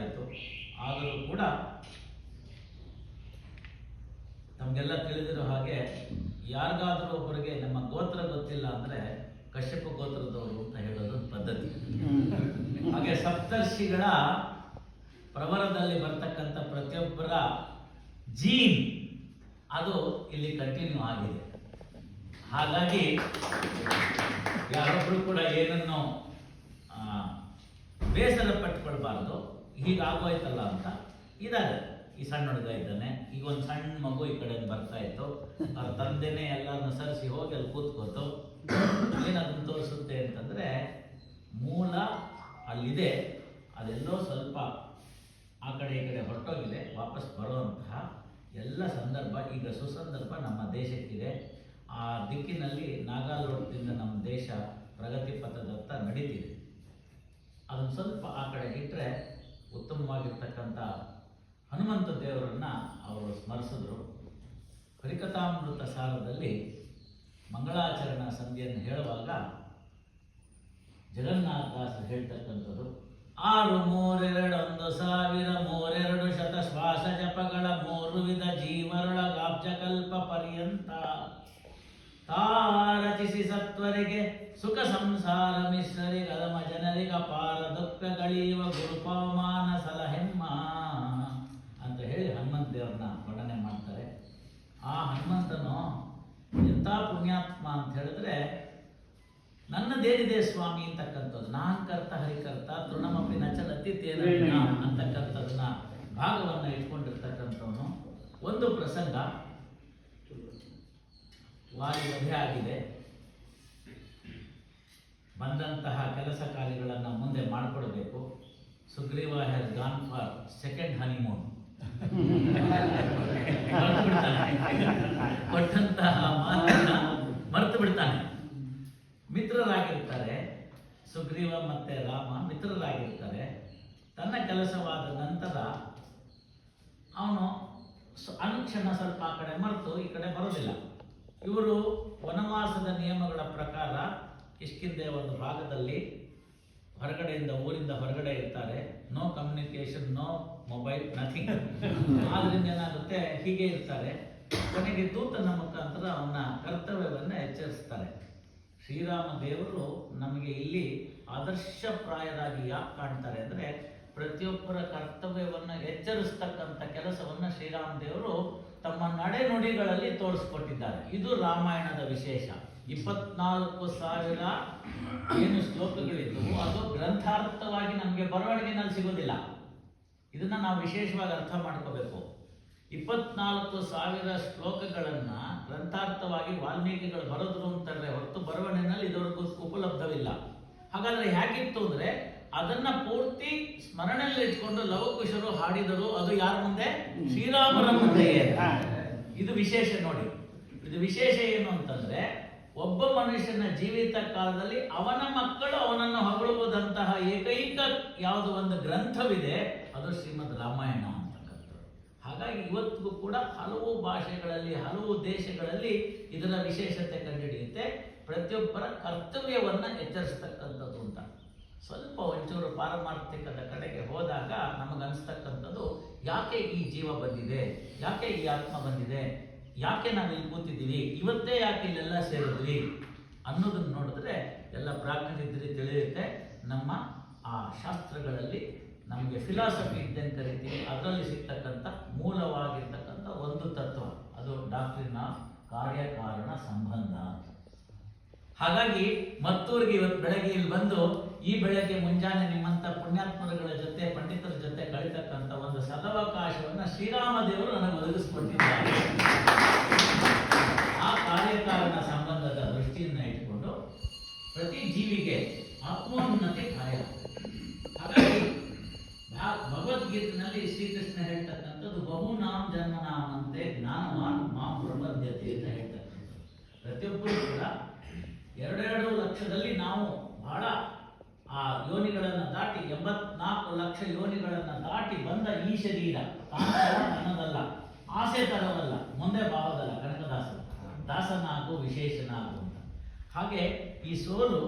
ಇತ್ತು. ಆದರೂ ಕೂಡ ನಮಗೆಲ್ಲ ತಿಳಿದಿರೋ ಹಾಗೆ ಯಾರಿಗಾದರೂ ಒಬ್ಬರಿಗೆ ನಮ್ಮ ಗೋತ್ರ ಗೊತ್ತಿಲ್ಲ ಅಂದರೆ ಕಶ್ಯಪ ಗೋತ್ರದವರು ಅಂತ ಹೇಳೋದು ಪದ್ಧತಿ. ಹಾಗೆ ಸಪ್ತರ್ಷಿಗಳ ಪ್ರವರದಲ್ಲಿ ಬರ್ತಕ್ಕಂಥ ಪ್ರತಿಯೊಬ್ಬರ ಜೀನ್ ಅದು ಇಲ್ಲಿ ಕಂಟಿನ್ಯೂ ಆಗಿದೆ. ಹಾಗಾಗಿ ಯಾರೊಬ್ಬರು ಕೂಡ ಏನನ್ನು ಬೇಸರ ಪಟ್ಟುಕೊಳ್ಬಾರ್ದು, ಹೀಗಾಗೋಯ್ತಲ್ಲ ಅಂತ. ಇದ್ದಾರೆ, ಈ ಸಣ್ಣ ಹುಡುಗ ಇದ್ದಾನೆ, ಈಗ ಒಂದು ಸಣ್ಣ ಮಗು ಈ ಕಡೆ ಬರ್ತಾ ಇತ್ತು, ಅವ್ರ ತಂದೆನೇ ಎಲ್ಲರನ್ನು ಸರಿಸಿ ಹೋಗಿ ಅಲ್ಲಿ ಕೂತ್ಕೋತು. ಏನದನ್ನು ತೋರಿಸುತ್ತೆ ಅಂತಂದರೆ ಮೂಲ ಅಲ್ಲಿದೆ, ಅದೆಲ್ಲೋ ಸ್ವಲ್ಪ ಆ ಕಡೆ ಈ ಕಡೆ ಹೊರಟೋಗಿದೆ, ವಾಪಸ್ ಬರುವಂತಹ ಎಲ್ಲ ಸಂದರ್ಭ ಈಗ ಸುಸಂದರ್ಭ ನಮ್ಮ ದೇಶಕ್ಕಿದೆ. ಆ ದಿಕ್ಕಿನಲ್ಲಿ ನಾಗಾಲ್ಯಾಂಡ್ದಿಂದ ನಮ್ಮ ದೇಶ ಪ್ರಗತಿ ಪಥದತ್ತ ನಡೀತಿದೆ. ಅದನ್ನು ಸ್ವಲ್ಪ ಆ ಕಡೆ ಇಟ್ಟರೆ ಉತ್ತಮವಾಗಿರ್ತಕ್ಕಂಥ ಹನುಮಂತ ದೇವರನ್ನು ಅವರು ಸ್ಮರಿಸಿದ್ರು. ಹರಿಕಥಾಮೃತ ಸಾರದಲ್ಲಿ ಮಂಗಳಾಚರಣ ಸಂಧಿಯನ್ನು ಹೇಳುವಾಗ ಜಗನ್ನಾಥದಾಸರು ಹೇಳ್ತಕ್ಕಂಥದ್ದು 6321000 ಶ್ವಾಸ ಜಪಗಳ 3 ವಿಧ ಜೀವರೊಳಗಾಬ್ಜಕಲ್ಪ ಪರ್ಯಂತ ರಚಿಸಿ ಸತ್ವರಿಗೆ ಸುಖ ಸಂಸಾರ ಮಿಶ್ರರಿಗೆ ಅಧಮ ಜನರಿಗೆ ಅಪಾರ ದುಃಖಗಳೀವ ಗುರುಪವಮಾನ ಸಲಹೆಮ್ಮ ಅಂತ ಹೇಳಿ ಹನುಮಂತ ದೇವ್ರನ್ನ ವರ್ಣನೆ ಮಾಡ್ತಾರೆ. ಆ ಹನುಮಂತನು ಎಂಥ ಪುಣ್ಯಾತ್ಮ ಅಂತ ಹೇಳಿದ್ರೆ, ನನ್ನದೇನಿದೆ ಸ್ವಾಮಿ ಅಂತಕ್ಕಂಥದ್ದು, ನಾನ್ ಕರ್ತ ಹರಿಕರ್ತ ತೃಣಮಪಿ ನಚಲತಿ ತೇನ ಅಂತಕ್ಕಂಥದನ್ನ ಭಾಗವನ್ನು ಇಟ್ಕೊಂಡಿರ್ತಕ್ಕಂಥವನು. ಒಂದು ಪ್ರಸಂಗ, ವಾಲಿ ವಧೆ ಆಗಿದೆ, ಬಂದಂತಹ ಕೆಲಸ ಕಾರ್ಯಗಳನ್ನು ಮುಂದೆ ಮಾಡಿಕೊಡ್ಬೇಕು. Sugriva has gone for second honeymoon. ಕೊಟ್ಟಂತಹ ಮಾತನ್ನ ಮರೆತು ಬಿಡ್ತಾನೆ. ಮಿತ್ರರಾಗಿರ್ತಾರೆ, ಸುಗ್ರೀವ ಮತ್ತೆ ರಾಮ ಮಿತ್ರರಾಗಿರ್ತಾರೆ. ತನ್ನ ಕೆಲಸವಾದ ನಂತರ ಅವನು ಅನುಕ್ಷಣ ಸ್ವಲ್ಪ ಆ ಕಡೆ ಮರೆತು ಈ ಕಡೆ ಬರೋದಿಲ್ಲ. ಇವರು ವನವಾಸದ ನಿಯಮಗಳ ಪ್ರಕಾರ ಕಿಷ್ಕಿಂಧೆ ಒಂದು ಭಾಗದಲ್ಲಿ ಹೊರಗಡೆಯಿಂದ, ಊರಿಂದ ಹೊರಗಡೆ ಇರ್ತಾರೆ. No communication, no mobile, nothing. ಆದ್ರಿಂದ ಏನಾಗುತ್ತೆ, ಹೀಗೆ ಇರ್ತಾರೆ. ಕೊನೆಗೆ ದೂತನ ಮುಖಾಂತರ ಅವನ ಕರ್ತವ್ಯವನ್ನು ಎಚ್ಚರಿಸ್ತಾರೆ. ಶ್ರೀರಾಮ ದೇವರು ನಮಗೆ ಇಲ್ಲಿ ಆದರ್ಶಪ್ರಾಯರಾಗಿ ಯಾಕೆ ಕಾಣ್ತಾರೆ ಅಂದರೆ, ಪ್ರತಿಯೊಬ್ಬರ ಕರ್ತವ್ಯವನ್ನು ಎಚ್ಚರಿಸ್ತಕ್ಕಂಥ ಕೆಲಸವನ್ನು ಶ್ರೀರಾಮ ದೇವರು ತಮ್ಮ ನಡೆನುಡಿಗಳಲ್ಲಿ ತೋರಿಸ್ಕೊಟ್ಟಿದ್ದಾರೆ. ಇದು ರಾಮಾಯಣದ ವಿಶೇಷ. 24,000 ಏನು ಶ್ಲೋಕಗಳಿದ್ದವು ಅದು ಗ್ರಂಥಾರ್ಥವಾಗಿ ನಮಗೆ ಬರವಣಿಗೆನಲ್ಲಿ ಸಿಗೋದಿಲ್ಲ. ಇದನ್ನ ನಾವು ವಿಶೇಷವಾಗಿ ಅರ್ಥ ಮಾಡ್ಕೋಬೇಕು. 24,000 ಶ್ಲೋಕಗಳನ್ನು ಗ್ರಂಥಾರ್ಥವಾಗಿ ವಾಲ್ಮೀಕಿಗಳು ಬರೆದ್ರು ಅಂತಾರೆ ಹೊರತು ಬರವಣಿಗೆನಲ್ಲಿ ಇದುವರೆಗೂ ಉಪಲಬ್ಧವಿಲ್ಲ. ಹಾಗಾದ್ರೆ ಹೇಗಿತ್ತು ಅಂದ್ರೆ, ಅದನ್ನ ಪೂರ್ತಿ ಸ್ಮರಣೆಯಲ್ಲಿ ಇಟ್ಕೊಂಡು ಲವಕುಶರು ಹಾಡಿದರು. ಅದು ಯಾರ ಮುಂದೆ? ಶ್ರೀರಾಮರ ಮುಂದೆ. ಇದು ವಿಶೇಷ ನೋಡಿ. ಇದು ವಿಶೇಷ ಏನು ಅಂತಂದ್ರೆ, ಒಬ್ಬ ಮನುಷ್ಯನ ಜೀವಿತ ಕಾಲದಲ್ಲಿ ಅವನ ಮಕ್ಕಳು ಅವನನ್ನು ಹೊಗಳುವುದಂತಹ ಏಕೈಕ ಯಾವುದು ಒಂದು ಗ್ರಂಥವಿದೆ, ಅದು ಶ್ರೀಮದ್ ರಾಮಾಯಣ ಅಂತಕ್ಕಂಥದ್ದು. ಹಾಗಾಗಿ ಇವತ್ತಿಗೂ ಕೂಡ ಹಲವು ಭಾಷೆಗಳಲ್ಲಿ, ಹಲವು ದೇಶಗಳಲ್ಲಿ ಇದರ ವಿಶೇಷತೆ ಕಂಡುಹಿಡಿಯುತ್ತೆ. ಪ್ರತಿಯೊಬ್ಬರ ಕರ್ತವ್ಯವನ್ನು ಎಚ್ಚರಿಸ್ತಕ್ಕಂಥದ್ದು ಅಂತ. ಸ್ವಲ್ಪ ಒಂಚೂರು ಪಾರಮಾರ್ಥಿಕದ ಕಡೆಗೆ ಹೋದಾಗ ನಮಗನ್ಸ್ತಕ್ಕಂಥದ್ದು, ಯಾಕೆ ಈ ಜೀವ ಬಂದಿದೆ, ಯಾಕೆ ಈ ಆತ್ಮ ಬಂದಿದೆ, ಯಾಕೆ ನಾವು ಇಲ್ಲಿ ಕೂತಿದ್ದೀವಿ, ಇವತ್ತೇ ಯಾಕೆ ಇಲ್ಲೆಲ್ಲ ಸೇರಿದ್ವಿ ಅನ್ನೋದನ್ನು ನೋಡಿದ್ರೆ ಎಲ್ಲ ಪ್ರಾಜ್ಞರಿದ್ದರೆ ತಿಳಿಯುತ್ತೆ. ನಮ್ಮ ಆ ಶಾಸ್ತ್ರಗಳಲ್ಲಿ ನಮಗೆ ಫಿಲಾಸಫಿ ಇದ್ದಂಗೆ ಕರಿತೀವಿ, ಅದರಲ್ಲಿ ಸಿಗ್ತಕ್ಕಂಥ ಮೂಲವಾಗಿರ್ತಕ್ಕಂಥ ಒಂದು ತತ್ವ, ಅದು ಡಾಕ್ಟ್ರಿನ್ ಆಫ್ ಕಾರ್ಯಕಾರಣ ಸಂಬಂಧ. ಹಾಗಾಗಿ ಮತ್ತೂರಿಗೆ ಇವತ್ತು ಬೆಳಗ್ಗೆ ಇಲ್ಲಿ ಬಂದು, ಈ ಬೆಳಗ್ಗೆ ಮುಂಜಾನೆ ನಿಮ್ಮಂಥ ಪುಣ್ಯಾತ್ಮರುಗಳ ಜೊತೆ, ಪಂಡಿತರ ಜೊತೆ ಕಳಿತಕ್ಕಂಥ ಒಂದು ಸದವಕಾಶವನ್ನು ಶ್ರೀರಾಮ ದೇವರು ನನಗೆ ಒದಗಿಸಿಕೊಟ್ಟಿದ್ದಾರೆ. ಆ ಕಾರ್ಯಕಾರಣ ಸಂಬಂಧದ ದೃಷ್ಟಿಯನ್ನು ಇಟ್ಕೊಂಡು ಪ್ರತಿ ಜೀವಿಗೆ ಆತ್ಮೋನ್ನತಿ ಕಾರ್ಯ. ಹಾಗಾಗಿ ಭಗವದ್ಗೀತೆಯಲ್ಲಿ ಶ್ರೀಕೃಷ್ಣ ಹೇಳ್ತಕ್ಕಂಥದ್ದು ಬಹುನಾಂ ಜನ್ಮನಾಮಂತೆ ಜ್ಞಾನವಾನ್ ಮಾಂ ಪ್ರಪದ್ಯತೆ ಅಂತ ಹೇಳ್ತಕ್ಕಂಥದ್ದು. ಪ್ರತಿಯೊಬ್ಬರು ಕೂಡ 2 ಲಕ್ಷದಲ್ಲಿ ನಾವು ಬಹಳ ಆ ಯೋನಿಗಳನ್ನು ದಾಟಿ 84 ಲಕ್ಷ ಯೋನಿಗಳನ್ನು ದಾಟಿ ಬಂದ ಈ ಶರೀರ ನನ್ನದಲ್ಲ, ಆಸೆ ತರವಲ್ಲ, ಮುಂದೆ ಭಾವದಲ್ಲ. ಕನಕದಾಸರು ದಾಸನಾಗು ವಿಶೇಷನಾಗು ಅಂತ. ಹಾಗೆ ಈ ಸೋಲು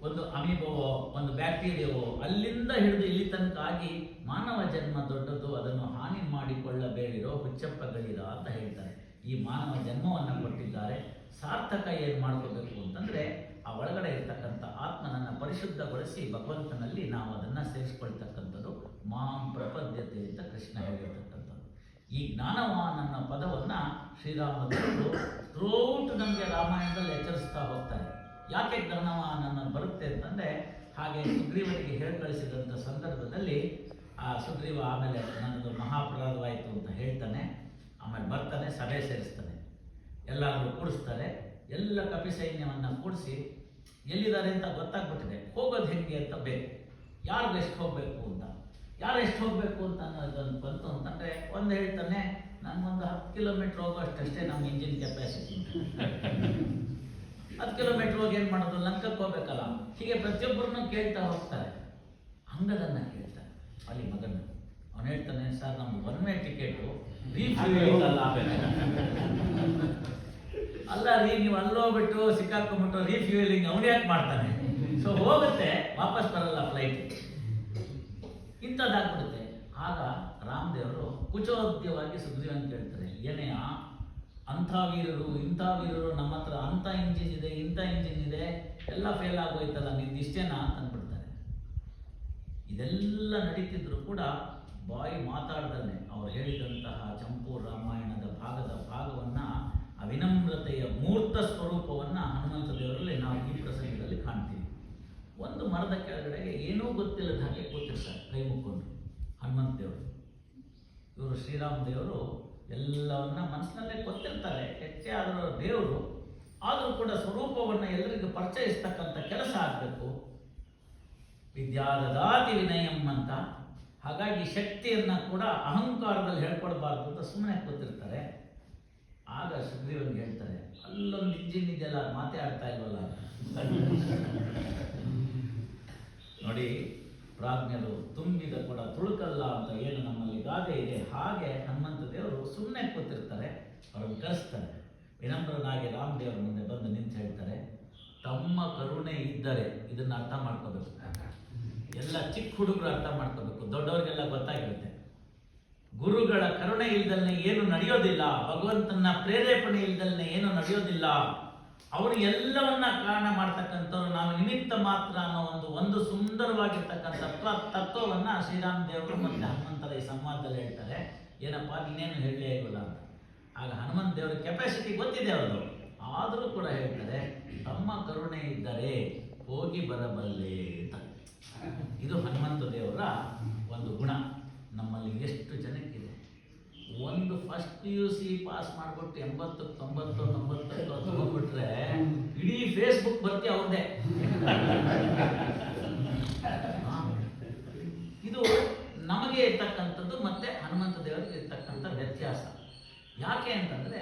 ಒಂದು ಅಮೀಬವೋ ಒಂದು ಬ್ಯಾಕ್ಟೀರಿಯಾವೋ ಅಲ್ಲಿಂದ ಹಿಡಿದು ಇಲ್ಲಿ ತನಕ ಆಗಿ ಮಾನವ ಜನ್ಮ ದೊಡ್ಡದು, ಅದನ್ನು ಹಾನಿ ಮಾಡಿಕೊಳ್ಳಬೇಡಿರೋ ಹುಚ್ಚಪ್ಪಗಳಿರ ಅಂತ ಹೇಳ್ತಾರೆ. ಈ ಮಾನವ ಜನ್ಮವನ್ನು ಕೊಟ್ಟಿದ್ದಾರೆ, ಸಾರ್ಥಕ ಏನು ಮಾಡ್ಕೋಬೇಕು ಅಂತಂದರೆ ಆ ಒಳಗಡೆ ಇರ್ತಕ್ಕಂಥ ಆತ್ಮನನ್ನು ಪರಿಶುದ್ಧಗೊಳಿಸಿ ಭಗವಂತನಲ್ಲಿ ನಾವು ಅದನ್ನು ಸೇರಿಸ್ಕೊಳ್ತಕ್ಕಂಥದ್ದು ಮಾಂ ಪ್ರಪದ್ಯತೆ ಅಂತ ಕೃಷ್ಣ ಹೇಳಿರ್ತಕ್ಕಂಥದ್ದು. ಈ ಜ್ಞಾನವಾನ್ ಅನ್ನೋ ಪದವನ್ನು ಶ್ರೀರಾಮದೇವರು ಥ್ರೂಔಟ್ ನಮಗೆ ರಾಮಾಯಣದಲ್ಲಿ ಎಚ್ಚರಿಸ್ತಾ ಹೋಗ್ತಾರೆ. ಯಾಕೆ ಜ್ಞಾನವಾನ್ ಅನ್ನೋದು ಬರುತ್ತೆ ಅಂತಂದರೆ, ಹಾಗೆ ಸುಗ್ರೀವನಿಗೆ ಹೇಳಿ ಕಳಿಸಿದಂಥ ಸಂದರ್ಭದಲ್ಲಿ ಆ ಸುಗ್ರೀವ ಆಮೇಲೆ ನನ್ನದು ಮಹಾಪರಾಧವಾಯಿತು ಅಂತ ಹೇಳ್ತಾನೆ. ಆಮೇಲೆ ಬರ್ತಾನೆ, ಸಭೆ ಸೇರಿಸ್ತಾನೆ, ಎಲ್ಲರೂ ಕೂಡಿಸ್ತಾರೆ. ಎಲ್ಲ ಕಪಿ ಸೈನ್ಯವನ್ನು ಕೂಡಿಸಿ ಎಲ್ಲಿದ್ದಾರೆ ಅಂತ ಗೊತ್ತಾಗ್ಬಿಟ್ಟಿದೆ, ಹೋಗೋದು ಹೆಂಗೆ ಅಂತ ಬೇಕು, ಯಾರು ಎಷ್ಟು ಹೋಗಬೇಕು ಅಂತ. ಯಾರು ಎಷ್ಟು ಹೋಗಬೇಕು ಅಂತ ಅನ್ನೋದನ್ನು ಬಂತು ಅಂತಂದರೆ ಒಂದು ಹೇಳ್ತಾನೆ, ನನಗೊಂದು 10 ಕಿಲೋಮೀಟ್ರ್ ಹೋಗೋಷ್ಟಷ್ಟೇ ನಮ್ಮ ಇಂಜಿನ್ ಕೆಪಾಸಿಟಿ. 10 ಕಿಲೋಮೀಟ್ರ್ ಹೋಗಿ ಏನು ಮಾಡೋದು, ಲಂಕಕ್ಕೆ ಹೋಗ್ಬೇಕಲ್ಲ. ಹೀಗೆ ಪ್ರತಿಯೊಬ್ಬರನ್ನು ಕೇಳ್ತಾ ಹೋಗ್ತಾರೆ. ಅಂಗದನ್ನು ಕೇಳ್ತಾರೆ ಅಲ್ಲಿ ಮಗನ. ಅವನು ಹೇಳ್ತಾನೆ, ಸರ್ ನಮ್ದು 1 ವೇ ಟಿಕೆಟು, ರೀಫ್ಯೂಯಲ್ ಅಲ್ಲ ರೀ, ನೀವು ಅಲ್ಲೋಗ್ಬಿಟ್ಟು ಸಿಕ್ಕಾಕೊಂಡ್ಬಿಟ್ಟು ರೀಫ್ಯೂಯಲಿಂಗ್ ಅವನು ಯಾಕೆ ಮಾಡ್ತಾನೆ? ಸೊ ಹೋಗುತ್ತೆ, ವಾಪಸ್ ಬರಲ್ಲ ಫ್ಲೈಟ್, ಇಂಥದ್ದಾಗ್ಬಿಡುತ್ತೆ. ಆಗ ರಾಮದೇವರು ಕುಚೋದ್ಯವಾಗಿ ಸುಗ್ರೀವನ್ ಕೇಳ್ತಾರೆ, ಏನೆಯ ಅಂಥ ವೀರರು ಇಂಥ ವೀರರು ನಮ್ಮ ಹತ್ರ ಅಂಥ ಇಂಜಿನ್ ಇದೆ, ಇಂಥ ಇಂಜಿನ್ ಇದೆ, ಎಲ್ಲ ಫೇಲ್ ಆಗೋಯ್ತಲ್ಲ, ನಿಂದು ಇಷ್ಟೇನಾ ಅಂತ ಅಂದ್ಬಿಡ್ತಾರೆ. ಇದೆಲ್ಲ ನಡೀತಿದ್ರು ಕೂಡ ಬಾಯಿ ಮಾತಾಡ್ದಲ್ಲೇ ಅವ್ರು ಹೇಳಿದಂತಹ ಚಂಪು ರಾಮಾಯಣದ ಭಾಗವನ್ನು ಆ ವಿನಮ್ರತೆಯ ಮೂರ್ತ ಸ್ವರೂಪವನ್ನು ಹನುಮಂತ ದೇವರಲ್ಲಿ ನಾವು ಈ ಪ್ರಸಂಗದಲ್ಲಿ ಕಾಣ್ತೀವಿ. ಒಂದು ಮರದ ಕೆಳಗಡೆಗೆ ಏನೂ ಗೊತ್ತಿಲ್ಲದ ಹಾಗೆ ಕೂತಿರ್ತಾರೆ ಕೈ ಮುಕ್ಕೊಂಡು ಹನುಮಂತ ದೇವರು. ಇವರು ಶ್ರೀರಾಮ ದೇವರು ಎಲ್ಲವನ್ನ ಮನಸ್ಸಿನಲ್ಲೇ ಗೊತ್ತಿರ್ತಾರೆ, ಹೆಚ್ಚೆ ಆದರೂ ದೇವರು, ಆದರೂ ಕೂಡ ಸ್ವರೂಪವನ್ನು ಎಲ್ಲರಿಗೂ ಪರಿಚಯಿಸ್ತಕ್ಕಂಥ ಕೆಲಸ ಆಗಬೇಕು. ವಿದ್ಯಾದದಾತಿ ವಿನಯಂ ಅಂತ. ಹಾಗಾಗಿ ಶಕ್ತಿಯನ್ನು ಕೂಡ ಅಹಂಕಾರದಲ್ಲಿ ಹೇಳ್ಕೊಡ್ಬಾರ್ದು ಅಂತ ಸುಮ್ಮನೆ ಕೂತಿರ್ತಾರೆ. ಆಗ ಸುಗ್ರೀವನಿಗೆ ಹೇಳ್ತಾರೆ, ಅಲ್ಲೊಂದು ಇಂಜಿನ್ ಇದೆಯಲ್ಲ, ಮಾತೇ ಆಡ್ತಾ ಇಲ್ವಲ್ಲ ನೋಡಿ. ಪ್ರಾಜ್ಞರು ತುಂಬಿದ ಕೂಡ ತುಳುಕಲ್ಲ ಅಂತ ಏನು ನಮ್ಮಲ್ಲಿ ಗಾದೆ ಇದೆ, ಹಾಗೆ ಹನುಮಂತ ದೇವರು ಸುಮ್ಮನೆ ಕೂತಿರ್ತಾರೆ. ಅವ್ರನ್ನ ಕರೆಸ್ತಾರೆ. ವಿನಮ್ರನಾಗಿ ರಾಮದೇವರ ಮುಂದೆ ಬಂದು ನಿಂತು ಹೇಳ್ತಾರೆ, ತಮ್ಮ ಕರುಣೆ ಇದ್ದರೆ, ಇದನ್ನು ಅರ್ಥ ಮಾಡ್ಕೋಬೇಕು, ಎಲ್ಲ ಚಿಕ್ಕ ಹುಡುಗರು ಅರ್ಥ ಮಾಡ್ಕೋಬೇಕು, ದೊಡ್ಡವರಿಗೆಲ್ಲ ಗೊತ್ತಾಗಿರುತ್ತೆ. ಗುರುಗಳ ಕರುಣೆ ಇಲ್ದಲ್ನೇ ಏನು ನಡೆಯೋದಿಲ್ಲ, ಭಗವಂತನ ಪ್ರೇರೇಪಣೆ ಇಲ್ದಲ್ನೇ ಏನು ನಡೆಯೋದಿಲ್ಲ. ಅವರು ಎಲ್ಲವನ್ನ ಕಾರಣ ಮಾಡ್ತಕ್ಕಂಥವ್ರು, ನಾವು ನಿಮಿತ್ತ ಮಾತ್ರ ಅನ್ನೋ ಒಂದು ಸುಂದರವಾಗಿರ್ತಕ್ಕಂಥ ತತ್ವವನ್ನು ಶ್ರೀರಾಮ ದೇವರು ಮತ್ತು ಹನುಮಂತರ ಈ ಸಂವಾದದಲ್ಲಿ ಹೇಳ್ತಾರೆ. ಏನಪ್ಪ ನೀನೇನು ಹೇಳಲೇ ಇಲ್ವಲ್ಲ ಅಂತ. ಆಗ ಹನುಮಂತ ದೇವರ ಕೆಪಾಸಿಟಿ ಗೊತ್ತಿದೆ ಅವರು, ಆದರೂ ಕೂಡ ಹೇಳ್ತಾರೆ, ತಮ್ಮ ಕರುಣೆ ಇದ್ದರೆ ಹೋಗಿ ಬರಬಲ್ಲೆ ಅಂತ. ಇದು ಹನುಮಂತ ದೇವರ ಒಂದು ಗುಣ. ನಮ್ಮಲ್ಲಿ ಎಷ್ಟು ಜನಕ್ಕಿದೆ, ಒಂದು ಫಸ್ಟ್ PUC ಪಾಸ್ ಮಾಡಿಬಿಟ್ಟು 80, 90, 90 ತಗೊಂಡ್ಬಿಟ್ರೆ ಇಡೀ ಫೇಸ್ಬುಕ್ ಬರ್ತಿ ಅವ್ರದ್ದೇ. ಇದು ನಮಗೆ ಇರ್ತಕ್ಕಂಥದ್ದು ಮತ್ತೆ ಹನುಮಂತ ದೇವರಿಗೆ ಇರ್ತಕ್ಕಂಥ ವ್ಯತ್ಯಾಸ. ಯಾಕೆ ಅಂತಂದರೆ,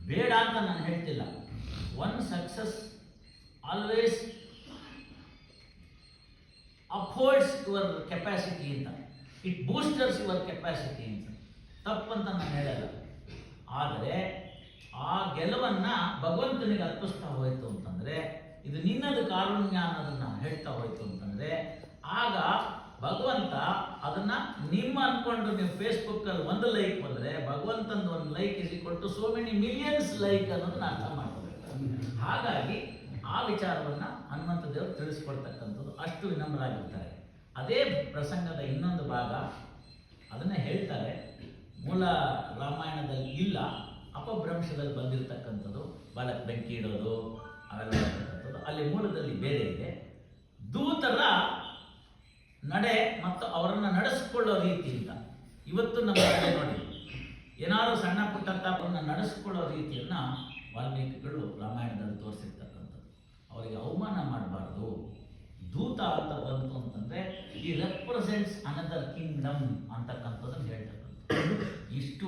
ಬೇಡ ಅಂತ ನಾನು ಹೇಳ್ತಿಲ್ಲ, one success always upholds your capacity ಅಂತ, ಇಟ್ ಬೂಸ್ಟರ್ಸ್ ಯುವರ್ ಕೆಪಾಸಿಟಿ ಅಂತ. ತಪ್ಪಂತ ನಾನು ಹೇಳಲ್ಲ. ಆದರೆ ಆ ಗೆಲುವನ್ನು ಭಗವಂತನಿಗೆ ಅರ್ಪಿಸ್ತಾ ಹೋಯಿತು ಅಂತಂದರೆ, ಇದು ನಿನ್ನದು ಕಾರುಣ್ಯ ಅನ್ನೋದನ್ನು ಹೇಳ್ತಾ ಹೋಯಿತು ಅಂತಂದರೆ, ಆಗ ಭಗವಂತ ಅದನ್ನು ನಿಮ್ಮ ಅಂದ್ಕೊಂಡು ನೀವು ಫೇಸ್ಬುಕ್ಕಲ್ಲಿ 1 ಲೈಕ್ ಬಂದರೆ, ಭಗವಂತಂದು 1 like is equal to so many millions like ಅನ್ನೋದನ್ನ ಅರ್ಥ ಮಾಡ್ಕೋಬೇಕು. ಹಾಗಾಗಿ ಆ ವಿಚಾರವನ್ನು ಹನುಮಂತ ದೇವರು ತಿಳಿಸ್ಕೊಡ್ತಕ್ಕಂಥದ್ದು, ಅಷ್ಟು ವಿನಮ್ರಾಗಿರ್ತಾರೆ. ಅದೇ ಪ್ರಸಂಗದ ಇನ್ನೊಂದು ಭಾಗ ಅದನ್ನೇ ಹೇಳ್ತಾರೆ. ಮೂಲ ರಾಮಾಯಣದಲ್ಲಿ ಇಲ್ಲ, ಅಪಭ್ರಂಶದಲ್ಲಿ ಬಂದಿರತಕ್ಕಂಥದ್ದು, ಬಾಲಕ್ಕೆ ಬೆಂಕಿ ಇಡೋದು ಅವೆಲ್ಲ ಇರ್ತಕ್ಕಂಥದ್ದು. ಅಲ್ಲಿ ಮೂಲದಲ್ಲಿ ಬೇರೆ ಇದೆ. ದೂತರ ನಡೆ ಮತ್ತು ಅವರನ್ನು ನಡೆಸಿಕೊಳ್ಳೋ ರೀತಿಯಿಂದ ಇವತ್ತು ನಮ್ಮ ಕಡೆ ನೋಡಿ, ಏನಾದರೂ ಸಣ್ಣ ಪುಟ್ಟ ಅವರನ್ನು ನಡೆಸಿಕೊಳ್ಳೋ ರೀತಿಯನ್ನು ವಾಲ್ಮೀಕಿಗಳು ರಾಮಾಯಣದಲ್ಲಿ ತೋರಿಸಿರ್ತಕ್ಕಂಥದ್ದು. ಅವರಿಗೆ ಅವಮಾನ ಮಾಡಬಾರ್ದು. ದೂತ ಅಂತ ಬಂತು ಅಂತಂದರೆ ಈ ರೆಪ್ರೆಸೆಂಟ್ಸ್ ಅನದರ್ ಕಿಂಗ್ಡಮ್ ಅಂತಕ್ಕಂಥದ್ದನ್ನು ಹೇಳ್ತಕ್ಕಂಥದ್ದು. ಇಷ್ಟು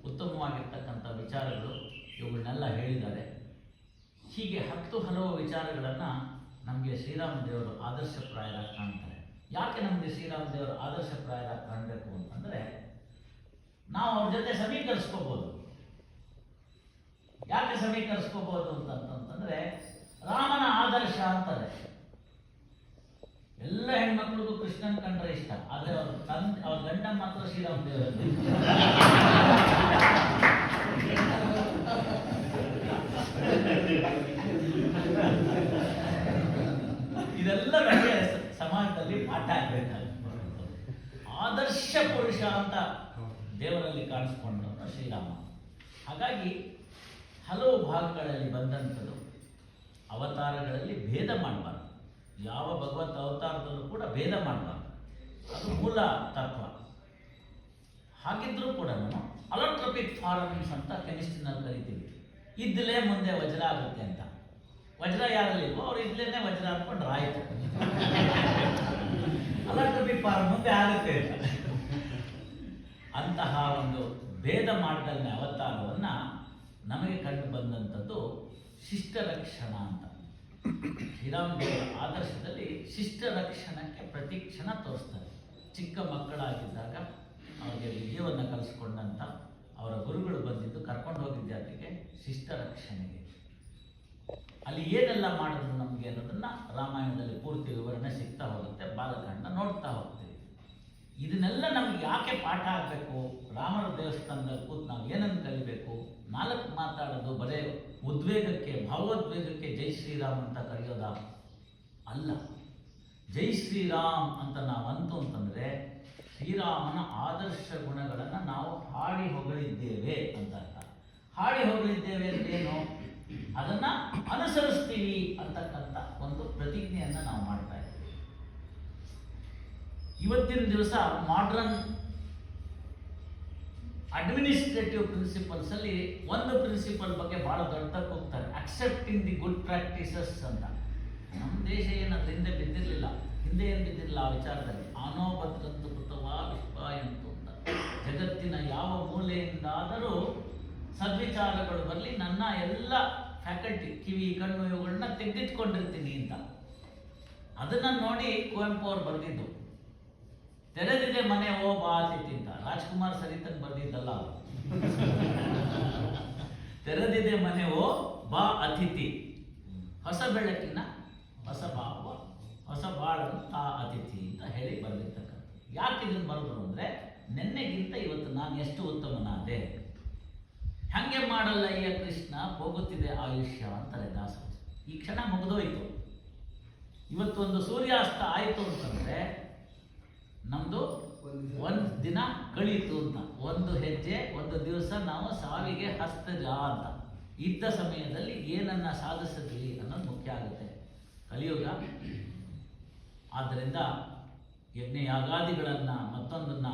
ಉತ್ತಮವಾಗಿರ್ತಕ್ಕಂಥ ವಿಚಾರಗಳು ಇವುಗಳನ್ನೆಲ್ಲ ಹೇಳಿದ್ದಾರೆ. ಹೀಗೆ 10 ಹಲವು ವಿಚಾರಗಳನ್ನು ನಮಗೆ ಶ್ರೀರಾಮ ದೇವರು ಆದರ್ಶಪ್ರಾಯರಾಗಿ ಕಾಣ್ತಾರೆ. ಯಾಕೆ ನಮಗೆ ಶ್ರೀರಾಮ ದೇವರು ಆದರ್ಶಪ್ರಾಯರಾಗಿ ಕಾಣಬೇಕು ಅಂತಂದರೆ, ನಾವು ಅವ್ರ ಜೊತೆ ಸಮೀಕರಿಸ್ಕೋಬೋದು. ಯಾಕೆ ಸಮೀಕರಿಸ್ಕೋಬೋದು ಅಂತಂತಂದರೆ, ರಾಮನ ಆದರ್ಶ ಅಂತಾರೆ. ಎಲ್ಲ ಹೆಣ್ಮಕ್ಳಿಗೂ ಕೃಷ್ಣನ್ ಕಂಡ್ರೆ ಇಷ್ಟ, ಆದ್ರೆ ಅವ್ರ ಗಂಡ ಮಾತ್ರ ಶ್ರೀರಾಮ ದೇವರಲ್ಲಿ. ಇದೆಲ್ಲ ನಮಗೆ ಸಮಾಜದಲ್ಲಿ ಪಾಠ ಆಗ್ಬೇಕಾಗುತ್ತೆ. ಆದರ್ಶ ಪುರುಷ ಅಂತ ದೇವರಲ್ಲಿ ಕಾಣಿಸ್ಕೊಂಡ್ರು ಶ್ರೀರಾಮ. ಹಾಗಾಗಿ ಹಲವು ಭಾಗಗಳಲ್ಲಿ ಬಂದಂಥದ್ದು ಅವತಾರಗಳಲ್ಲಿ ಭೇದ ಮಾಡಬಾರ್ದು. ಯಾವ ಭಗವತ್ ಅವತಾರದಲ್ಲೂ ಕೂಡ ಭೇದ ಮಾಡಬಾರ್ದು, ಅದು ಮೂಲ ತತ್ವ. ಹಾಗಿದ್ರೂ ಕೂಡ ಅಲೋಟ್ರೋಪಿಕ್ ಫಾರ್ಮ್ಸ್ ಅಂತ ಕೆಮಿಸ್ಟ್ರಿನಲ್ಲಿ ಕರಿತೀವಿ. ಇದ್ದಲೇ ಮುಂದೆ ವಜ್ರ ಆಗುತ್ತೆ ಅಂತ. ವಜ್ರ ಯಾರಲ್ಲಿಲ್ವೋ ಅವ್ರು ಇದ್ಲೇನೆ ವಜ್ರ ಅಂದ್ಕೊಂಡು ಆಯ್ತು. ಅಲೋಟ್ರೋಪಿಕ್ ಫಾರ್ಮ್ ಮುಂದೆ ಆಗುತ್ತೆ ಅಂತ. ಅಂತಹ ಒಂದು ಭೇದ ಮಾರ್ಗದ ಅವತಾರವನ್ನ ನಮಗೆ ಕಂಡು ಬಂದಂಥದ್ದು ಶಿಷ್ಟ ರಕ್ಷಣ ಅಂತ. ಶ್ರೀರಾಮ ದೇವರ ಆದರ್ಶದಲ್ಲಿ ಶಿಷ್ಟ ರಕ್ಷಣಕ್ಕೆ ಪ್ರತಿ ಕ್ಷಣ ತೋರಿಸ್ತಾರೆ. ಚಿಕ್ಕ ಮಕ್ಕಳಾಗಿದ್ದಾಗ ಅವರಿಗೆ ವಿದ್ಯೆಯನ್ನು ಕಲಿಸ್ಕೊಂಡಂಥ ಅವರ ಗುರುಗಳು ಬಂದಿದ್ದು ಕರ್ಕೊಂಡು ಹೋಗಿದ್ದ ಜಾತಿಗೆ ಶಿಷ್ಟ ರಕ್ಷಣೆಗೆ. ಅಲ್ಲಿ ಏನೆಲ್ಲ ಮಾಡಿದ್ರು ನಮಗೆ ಅನ್ನೋದನ್ನ ರಾಮಾಯಣದಲ್ಲಿ ಪೂರ್ತಿ ವಿವರಣೆ ಸಿಗ್ತಾ ಹೋಗುತ್ತೆ. ಬಾಲಕಾಂಡ ನೋಡ್ತಾ ಹೋಗ್ತೀವಿ. ಇದನ್ನೆಲ್ಲ ನಮ್ಗೆ ಯಾಕೆ ಪಾಠ ಆಗಬೇಕು? ರಾಮನ ದೇವಸ್ಥಾನದಲ್ಲಿ ಕೂತು ನಾವು ಏನನ್ನು ಕಲಿಬೇಕು? ನಾಲ್ಕು ಮಾತಾಡೋದು ಬರೇ ಉದ್ವೇಗಕ್ಕೆ, ಭಾವೋದ್ವೇಗಕ್ಕೆ ಜೈ ಶ್ರೀರಾಮ್ ಅಂತ ಕರೆಯೋದ ಅಲ್ಲ. ಜೈ ಶ್ರೀರಾಮ್ ಅಂತ ನಾವು ಅಂತಂದ್ರೆ ಶ್ರೀರಾಮನ ಆದರ್ಶ ಗುಣಗಳನ್ನು ನಾವು ಹಾಡಿ ಹೊಗಳಿದ್ದೇವೆ ಅಂತ ಅರ್ಥ. ಹಾಡಿ ಹೊಗಳಿದ್ದೇವೆ ಅಂದ್ರೇನು? ಅದನ್ನ ಅನುಸರಿಸ್ತೀವಿ ಅಂತಕ್ಕಂಥ ಒಂದು ಪ್ರತಿಜ್ಞೆಯನ್ನು ನಾವು ಮಾಡ್ತಾ ಇದ್ದೀವಿ. ಇವತ್ತಿನ ದಿವಸ ಮಾಡ್ರನ್ ಅಡ್ಮಿನಿಸ್ಟ್ರೇಟಿವ್ ಪ್ರಿನ್ಸಿಪಲ್ಸ್ ಅಲ್ಲಿ ಒಂದು ಪ್ರಿನ್ಸಿಪಲ್ ಬಗ್ಗೆ ಬಹಳ ದೊಡ್ಡದಾಗಿ ಹೋಗ್ತಾರೆ, ಅಕ್ಸೆಪ್ಟಿಂಗ್ ದಿ ಗುಡ್ ಪ್ರಾಕ್ಟೀಸಸ್ ಅಂತ. ನಮ್ಮ ದೇಶ ಏನಂತ ಹಿಂದೆ ಬಿದ್ದಿರಲಿಲ್ಲ, ಹಿಂದೆ ಏನು ಬಿದ್ದಿರಲಿಲ್ಲ ಆ ವಿಚಾರದಲ್ಲಿ. ಆನೋಬದ್ರಂತು ಕೃತವಾ ವಿಶ್ವಾಯಂತು ಅಂತ. ಜಗತ್ತಿನ ಯಾವ ಮೂಲೆಯಿಂದಾದರೂ ಸದ್ವಿಚಾರಗಳು ಬರಲಿ, ನನ್ನ ಎಲ್ಲ ಫ್ಯಾಕಲ್ಟಿ, ಕಿವಿ ಕಣ್ಣು ಇವುಗಳನ್ನ ತೆಗೆದಿಟ್ಕೊಂಡಿರ್ತೀನಿ ಅಂತ. ಅದನ್ನ ನೋಡಿ ಕುವೆಂಪು ಅವರು ಬರೆದಿದ್ದು. ತೆರೆದಿದೆ ಮನೆ ಓ ಬಾ ಅತಿಥಿ ಅಂತ. ರಾಜ್ಕುಮಾರ್ ಸರಿತನ್ ಬರೆದಿದ್ದಲ್ಲ, ತೆರೆದಿದೆ ಮನೆ ಓ ಬಾ ಅತಿಥಿ. ಹೊಸ ಬೆಳಕಿನ ಹೊಸ ಭಾವ, ಹೊಸ ಬಾಳನ್ನು ತಾ ಅತಿಥಿ ಅಂತ ಹೇಳಿ ಬರೆದಿರ್ತಕ್ಕಂಥ. ಯಾಕೆ ಇದನ್ನು ಬರೆದ್ರು ಅಂದ್ರೆ, ನೆನ್ನೆಗಿಂತ ಇವತ್ತು ನಾನು ಎಷ್ಟು ಉತ್ತಮನಾದೆ, ಹಂಗೆ ಮಾಡಲ್ಲ ಅಯ್ಯ ಕೃಷ್ಣ, ಹೋಗುತ್ತಿದೆ ಆಯುಷ್ಯ ಅಂತಾರೆ ದಾಸರು. ಈ ಕ್ಷಣ ಮುಗಿದೋಯ್ತು. ಇವತ್ತೊಂದು ಸೂರ್ಯಾಸ್ತ ಆಯಿತು ಅಂತಂದ್ರೆ ನಮ್ದು ಒಂದು ದಿನ ಕಳೀತು ಅಂತ, ಒಂದು ಹೆಜ್ಜೆ, ಒಂದು ದಿವಸ ನಾವು ಸಾವಿಗೆ ಹಸ್ತಜ ಅಂತ. ಇದ್ದ ಸಮಯದಲ್ಲಿ ಏನನ್ನ ಸಾಧಿಸಿದ್ವಿ ಅನ್ನೋದು ಮುಖ್ಯ ಆಗುತ್ತೆ ಕಲಿಯುಗ. ಆದ್ದರಿಂದ ಯಜ್ಞಯಾಗಾದಿಗಳನ್ನ ಮತ್ತೊಂದನ್ನ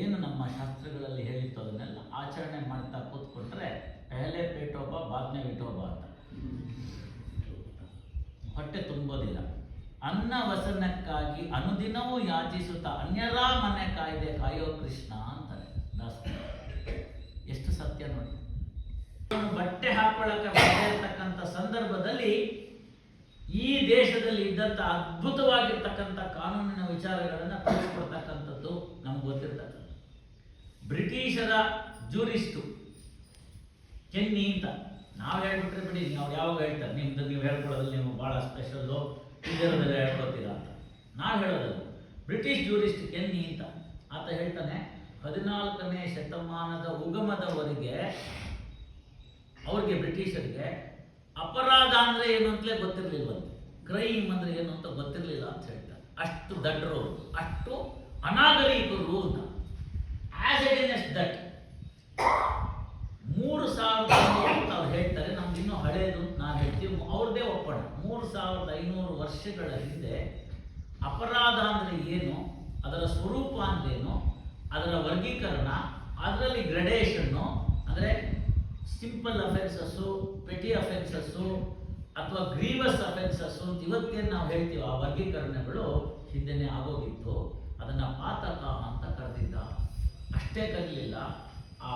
ಏನು ನಮ್ಮ ಶಾಸ್ತ್ರಗಳಲ್ಲಿ ಹೇಳಿತ್ತು ಅದನ್ನೆಲ್ಲ ಆಚರಣೆ ಮಾಡ್ತಾ ಕೂತ್ಕೊಂಡ್ರೆ ಪೆಹಲೆ ಪೇಟೋಬ ಬಾದ್ಮೆ ವಿಟೋಬ ಅಂತ ಹೊಟ್ಟೆ ತುಂಬೋದಿಲ್ಲ. ಅನ್ನ ವಸನಕ್ಕಾಗಿ ಅನುದಿನವೂ ಯಾಚಿಸುತ್ತಾ ಅನ್ಯರ ಮನೆ ಕಾಯ್ದೆ ಕಾಯೋ ಕೃಷ್ಣ ಅಂತಾರೆ ದಾಸ. ಎಷ್ಟು ಸತ್ಯ ನೋಡಿ. ಬಟ್ಟೆ ಹಾಕೊಳ್ಳಕ್ಕೆ ಬಂದಿರತಕ್ಕಂಥ ಸಂದರ್ಭದಲ್ಲಿ ಈ ದೇಶದಲ್ಲಿ ಇದ್ದಂಥ ಅದ್ಭುತವಾಗಿರ್ತಕ್ಕಂಥ ಕಾನೂನಿನ ವಿಚಾರಗಳನ್ನು ತಿಳಿಸ್ಕೊಡ್ತಕ್ಕಂಥದ್ದು ನಮ್ಗೆ ಗೊತ್ತಿರ್ತಕ್ಕಂಥ ಬ್ರಿಟಿಷರ ಜೂರಿಸ್ಟು ಕೆನ್ನಿ ಅಂತ. ನಾವು ಹೇಳ್ಬಿಟ್ರೆ ಬಿಡಿ, ನಾವು ಯಾವಾಗ ಹೇಳ್ತಾರೆ ನಿಮ್ದು ನೀವು ಹೇಳ್ಕೊಳ್ಳೋದ್ರಲ್ಲಿ ನೀವು ಭಾಳ ಸ್ಪೆಷಲ್ಲು, ಇದರದೆಲ್ಲ ಹೇಳ್ಕೊತೀರ ಅಂತ. ನಾವು ಹೇಳೋದಲ್ಲ, ಬ್ರಿಟಿಷ್ ಜೂರಿಸ್ಟ್ ಕೆನ್ನಿ ಅಂತ. ಆತ ಹೇಳ್ತಾನೆ, 14ನೇ ಶತಮಾನದ ಉಗಮದವರೆಗೆ ಅವ್ರಿಗೆ ಬ್ರಿಟಿಷರಿಗೆ ಅಪರಾಧ ಅಂದ್ರೆ ಏನು ಅಂತಲೇ ಗೊತ್ತಿರಲಿಲ್ವಂತೆ, ಕ್ರೈಮ್ ಅಂದ್ರೆ ಏನು ಅಂತ ಗೊತ್ತಿರಲಿಲ್ಲ ಅಂತ ಹೇಳ್ತಾರೆ. ಅಷ್ಟು ದಡ್ಡರು, ಅಷ್ಟು ಅನಾಗರಿಕರು ಅಂತ. ಆಸ್ ಎಗೇನೆಸ್ಟ್ ದಟ್ 3000 ಅಂತ ಅವ್ರು ಹೇಳ್ತಾರೆ. ನಮ್ಗೆ ಇನ್ನೂ ಹಳೇದು ನಾವು ಹೇಳ್ತೀವಿ, ಅವ್ರದ್ದೇ ಒಪ್ಪಣ. 3500 ವರ್ಷಗಳ ಹಿಂದೆ ಅಪರಾಧ ಅಂದ್ರೆ ಏನು, ಅದರ ಸ್ವರೂಪ ಅಂದ್ರೇನು, ಅದರ ವರ್ಗೀಕರಣ, ಅದರಲ್ಲಿ ಗ್ರಡೇಷನ್ನು ಅಂದರೆ ಸಿಂಪಲ್ ಅಫೆನ್ಸಸ್ಸು, ಪೆಟಿ ಅಫೆನ್ಸಸ್ಸು ಅಥವಾ ಗ್ರೀವಸ್ ಅಫೆನ್ಸಸ್ಸು ಅಂತ ಇವತ್ತೇನು ನಾವು ಹೇಳ್ತೀವಿ, ಆ ವರ್ಗೀಕರಣಗಳು ಹಿಂದೆನೇ ಆಗೋಗಿತ್ತು. ಅದನ್ನು ಪಾತಕ ಅಂತ ಕರೆದಿದ್ದ. ಅಷ್ಟೇ ಕರೀಲಿಲ್ಲ, ಆ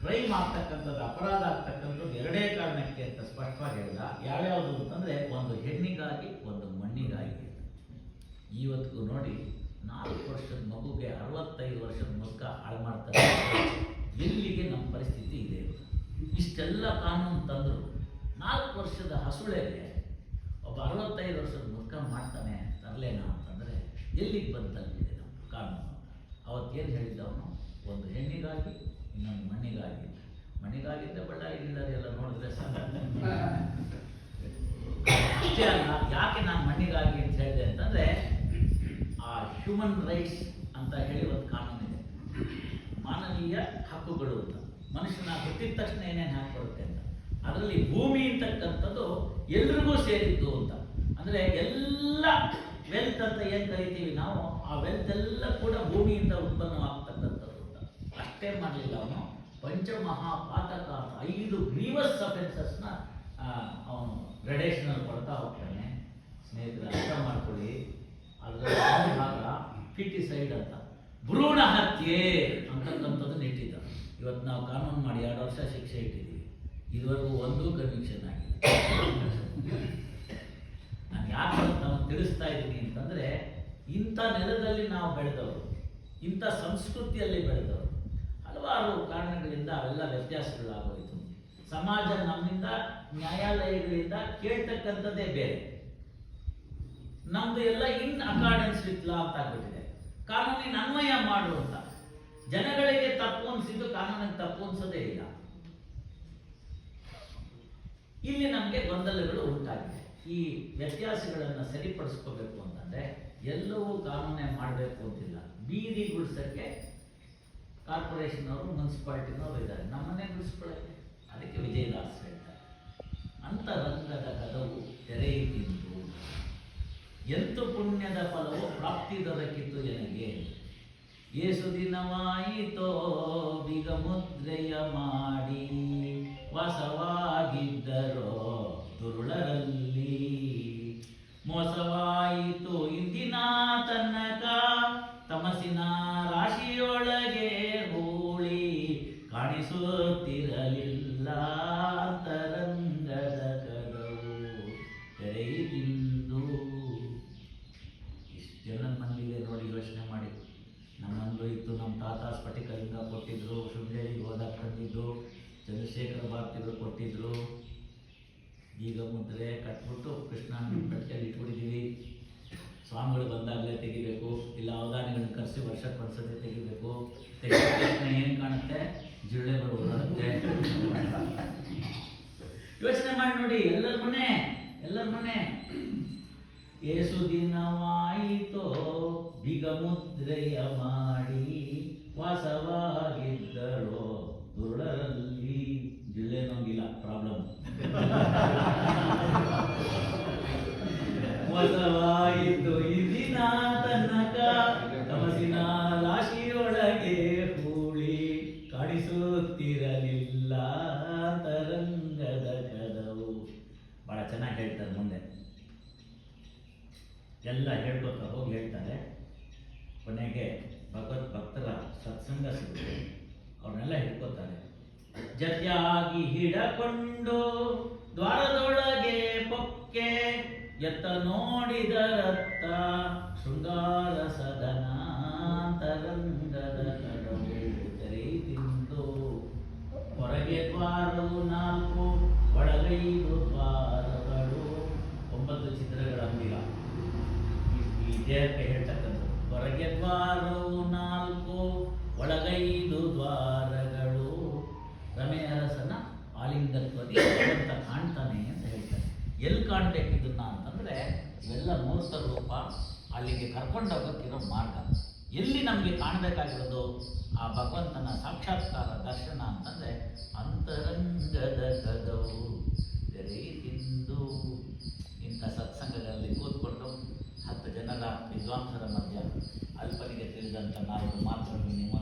ಕ್ರೈಮ್ ಆಗ್ತಕ್ಕಂಥದ್ದು, ಅಪರಾಧ ಆಗ್ತಕ್ಕಂಥದ್ದು ಎರಡೇ ಕಾರಣಕ್ಕೆ ಅಂತ ಸ್ಪಷ್ಟವಾಗಿ ಹೇಳಿದ. ಯಾವ್ಯಾವುದು ಅಂತಂದರೆ, ಒಂದು ಹೆಣ್ಣಿಗಾಗಿ, ಒಂದು ಮಣ್ಣಿಗಾಗಿ. ಇವತ್ತಿಗೂ ನೋಡಿ, 4 ವರ್ಷದ ಮಗುಗೆ 65 ವರ್ಷದ ಮುಸ್ಕ ಹಾಳು ಮಾಡ್ತಾರೆ. ಎಲ್ಲಿಗೆ ನಮ್ಮ ಪರಿಸ್ಥಿತಿ ಇದೆ? ಇಷ್ಟೆಲ್ಲ ಕಾನೂನು ತಂದರು, 4 ವರ್ಷದ ಹಸುಳೆಗೆ 65 ವರ್ಷದ ಮುಖ ಮಾಡ್ತಾನೆ ತರಲೇನ ಅಂತಂದರೆ ಎಲ್ಲಿಗೆ ಬಂತಲ್ಲಿದೆ ನಮ್ಮ ಕಾನೂನು. ಅವತ್ತೇನು ಹೇಳಿದ್ದವನು, ಒಂದು ಹೆಣ್ಣಿಗಾಗಿ ಇನ್ನೊಂದು ಮಣ್ಣಿಗಾಗಿ. ಮಣ್ಣಿಗಾಗಿದ್ದರೆ ಬಳ್ಳಾರಿಗಿದ್ದಾರೆ ಎಲ್ಲ ನೋಡಿದ್ರೆ ಅಷ್ಟೇ ಅಲ್ಲ, ಯಾಕೆ ನಾನು ಮಣ್ಣಿಗಾಗಿ ಅಂತ ಹೇಳಿದೆ ಅಂತಂದರೆ, ಆ ಹ್ಯೂಮನ್ ರೈಟ್ಸ್ ಅಂತ ಹೇಳಿ ಒಂದು ಕಾನೂನಿದೆ, ಮಾನವೀಯ ಹಕ್ಕುಗಳು ಅಂತ. ಮನುಷ್ಯನ ಹುಟ್ಟಿದ ತಕ್ಷಣ ಏನೇನು ಹಾಕ್ಕೊಡುತ್ತೆ ಅಂತ, ಅದರಲ್ಲಿ ಭೂಮಿ ಅಂತಕ್ಕಂಥದ್ದು ಎಲ್ರಿಗೂ ಸೇರಿದ್ದು ಅಂತ. ಅಂದರೆ ಎಲ್ಲ ವೆಲ್ತ್ ಅಂತ ಏನು ಕರಿತೀವಿ ನಾವು, ಆ ವೆಲ್ತ್ ಎಲ್ಲ ಕೂಡ ಭೂಮಿಯಿಂದ ಉತ್ಪನ್ನವಾಗ್ತಕ್ಕಂಥದ್ದು ಅಂತ. ಅಷ್ಟೇ ಮಾಡಲಿಲ್ಲ ಅವನು, ಪಂಚಮಹಾಪಾತಕ ಅಂತ 5 ಗ್ರೀವಸ್ ಅಫೆನ್ಸಸ್ನ ಅವನು ಗ್ರಡೇಷನಲ್ಲಿ ಕೊಡ್ತಾ ಹೋಗ್ತಾನೆ. ಸ್ನೇಹಿತರೆ ಅರ್ಥ ಮಾಡ್ಕೊಳ್ಳಿ, ಅದರ ಭಾಗ ಫಿಟಿಸೈಡ್ ಅಂತ, ಭ್ರೂಣ ಹತ್ಯೆ ಅಂತಕ್ಕಂಥದ್ದನ್ನು ಇಟ್ಟಿದ್ದ. ಇವತ್ತು ನಾವು ಕಾನೂನು ಮಾಡಿ 2 ವರ್ಷ ಶಿಕ್ಷೆ ಇಟ್ಟಿದ್ದೀವಿ, ಇದುವರೆಗೂ ಒಂದೂ ಕನ್ವಿಕ್ಷನ್ ಆಗಿಲ್ಲ. ನಾನು ಯಾಕೆ ನಾವು ತಿಳಿಸ್ತಾ ಇದ್ದೀನಿ ಅಂತಂದರೆ, ಇಂಥ ನೆಲದಲ್ಲಿ ನಾವು ಬೆಳೆದವರು, ಇಂಥ ಸಂಸ್ಕೃತಿಯಲ್ಲಿ ಬೆಳೆದವರು, ಹಲವಾರು ಕಾರಣಗಳಿಂದ ಅವೆಲ್ಲ ವ್ಯತ್ಯಾಸಗಳಾಗೋಯಿತು. ಸಮಾಜ ನಮ್ಮಿಂದ, ನ್ಯಾಯಾಲಯಗಳಿಂದ ಕೇಳ್ತಕ್ಕಂಥದ್ದೇ ಬೇರೆ. ನಮ್ದು ಎಲ್ಲ ಇನ್ ಅಕಾರ್ಡೆನ್ಸ್ ವಿತ್ ಲಾ ಅಂತ ಆಗ್ಬಿಟ್ಟಿದೆ. ಕಾನೂನಿನ ಅನ್ವಯ ಮಾಡುವಂತ ಜನಗಳಿಗೆ ತಪ್ಪು ಅನಿಸಿದ್ದು ಕಾನೂನಿಗೆ ತಪ್ಪು ಅನ್ಸೋದೇ ಇಲ್ಲ. ಇಲ್ಲಿ ನಮಗೆ ಗೊಂದಲಗಳು ಉಂಟಾಗಿದೆ. ಈ ವ್ಯತ್ಯಾಸಗಳನ್ನು ಸರಿಪಡಿಸ್ಕೋಬೇಕು ಅಂತಂದ್ರೆ ಎಲ್ಲವೂ ಕಾನೂನೇ ಮಾಡಬೇಕು ಅಂತಿಲ್ಲ. ಬೀದಿ ಗುಡಿಸೋಕ್ಕೆ ಕಾರ್ಪೊರೇಷನ್ ಅವರು, ಮುನ್ಸಿಪಾಲ್ಟಿನವರು ಇದ್ದಾರೆ, ನಮ್ಮನ್ನೇ ಗುಡಿಸ್ಕೊಳ್ಳೋಕ್ಕೆ. ಅದಕ್ಕೆ ವಿಜಯದಾಸ್ ಹೇಳ್ತಾರೆ, ಅಂತರಂಗದ ಕದವು ತೆರೆಯಿತಿಂದು ಎಂತು ಪುಣ್ಯದ ಫಲವು ಪ್ರಾಪ್ತಿ ದೊರಕಿತು ಎನಗೆ. ಏಸು ದಿನವಾಯಿತೋ ಬಿಗ ಮುದ್ರೆಯ ಮಾಡಿ ವಾಸವಾಗಿದ್ದರೋ ದುರುಳರಲ್ಲಿ. ಮೋಸವಾಯಿತು ಇಂದಿನ ತನಕ ತಮಸಿನ ರಾಶಿಯೊಳಗೆ ಹೂಳಿ ಕಾಣಿಸುತ್ತಿರಲಿಲ್ಲ ಅಂತರಂಗದ ಕದವು ತೆರೆಯಿತಿಂದು. ಇಷ್ಟು ಜನ ಮಂದಿಗೆ ನೋಡಿ ಯೋಚನೆ ಮಾಡಿ. ನಮ್ಮಂದು ಇತ್ತು, ನಮ್ಮ ತಾತ ಸ್ಫಟಿಕಲಿಂಗ ಕೊಟ್ಟಿದ್ರು, ಶೃಂಗೇರಿಗೆ ಹೋದಾಗ ತಂದಿದ್ದು, ಚಂದ್ರಶೇಖರ ಭಾರತಿಗಳು ಕೊಟ್ಟಿದ್ರು. ಈಗ ಮುದ್ರೆ ಕಟ್ಬಿಟ್ಟು ಕೃಷ್ಣನ ಕಟ್ಕೆಯಲ್ಲಿ ಇಟ್ಬಿಟ್ಟಿದ್ದೀವಿ. ಸ್ವಾಮಿಗಳು ಬಂದಾಗಲೇ ತೆಗಿಬೇಕು, ಇಲ್ಲ ಅವಧಾನಿಗಳನ್ನ ಕರೆಸಿ ವರ್ಷಕ್ಕೆ ಒಂದ್ಸತಿ ತೆಗಿಬೇಕು. ತೆಗೆದ ತಕ್ಷಣ ಏನು ಕಾಣುತ್ತೆ? ಜಿಳ್ಳೆ ಬರುತ್ತೆ. ಯೋಚನೆ ಮಾಡಿ ನೋಡಿ, ಎಲ್ಲರ ಮನೆ ಏಸು ದಿನವಾಯಿತೋ ಬಿಗ ಮುದ್ರೆಯ ಮಾಡಿ ವಾಸವಾಗಿದ್ದರೋ ದುರುಳರಲ್ಲಿ. ಜಿಲ್ಲೆ ನೋಗಿಲ್ಲ, ಪ್ರಾಬ್ಲಮ್. ವಾಸವಾಯಿತು ಇಂದಿನ ತನಕ ತಮಸಿನ ರಾಶಿಯೊಳಗೆ ಹೂಳಿ ಕಾಣಿಸುತ್ತಿರಲಿಲ್ಲ ತರಂಗದ ಕದವು. ಬಹಳ ಚೆನ್ನಾಗಿ ಹೇಳ್ತಾರೆ. ಮುಂದೆ ಎಲ್ಲ ಹೇಳ್ಕೊತಾ ಹೋಗಿ ಹೇಳ್ತಾರೆ. ಕೊನೆಗೆ ಭಗವತ್ ಭಕ್ತರ ಸತ್ಸಂಗ ಸಿಗುತ್ತೆ, ಅವ್ರನ್ನೆಲ್ಲ ಹಿಡ್ಕೋತಾರೆ. ಜೊತೆಯಾಗಿ ಹಿಡಕೊಂಡು ದ್ವಾರದೊಳಗೆ ಪೊಕ್ಕೆ ಎತ್ತ ನೋಡಿದರತ್ತ ಶೃಂಗಾರ ಸದನ ತರಂಗದ ಕಡವು ತೆರೆಯಿತಿಂದು. ಹೊರಗೆ ದ್ವಾರವು 4 ಒಳಗೈದು ದ್ವಾರಗಳು. 9 ಚಿತ್ರಗಳ ಅಂದಿಲ್ಲ ಈ ದೇಹಕ್ಕೆ ಹೇಳ್ತಕ್ಕಂಥದ್ದು. ಹೊರಗೆ ದ್ವಾರವು 4 ಒಳಗೈದು ದ್ವಾರಗಳು. ರಮೆ ಅರಸನ ಆಲಿಂಗತ್ವದಿ ಅಂತ ಕಾಣ್ತಾನೆ ಅಂತ ಹೇಳ್ತಾರೆ. ಎಲ್ಲಿ ಕಾಣಬೇಕಿದ್ದನ್ನ ಅಂತಂದರೆ, ಇವೆಲ್ಲ ಮೂರ್ತ ರೂಪ, ಅಲ್ಲಿಗೆ ಕರ್ಕೊಂಡೋಗೋಕ್ಕಿರೋ ಮಾರ್ಗ. ಎಲ್ಲಿ ನಮಗೆ ಕಾಣಬೇಕಾಗಿರೋದು ಆ ಭಗವಂತನ ಸಾಕ್ಷಾತ್ಕಾರ ದರ್ಶನ ಅಂತಂದರೆ ಅಂತರಂಗದ ಕದವು ತೆರೆಯಿತಿಂದು. ಇಂಥ ಸತ್ಸಂಗದಲ್ಲಿ ಕೂತ್ಕೊಂಡು 10 ಜನರ ವಿದ್ವಾಂಸರ ಮಧ್ಯ ಅಲ್ಪನಿಗೆ ತಿಳಿದಂಥ 4 ಮಾತುಗಳನ್ನು ನಿಮ್ಮ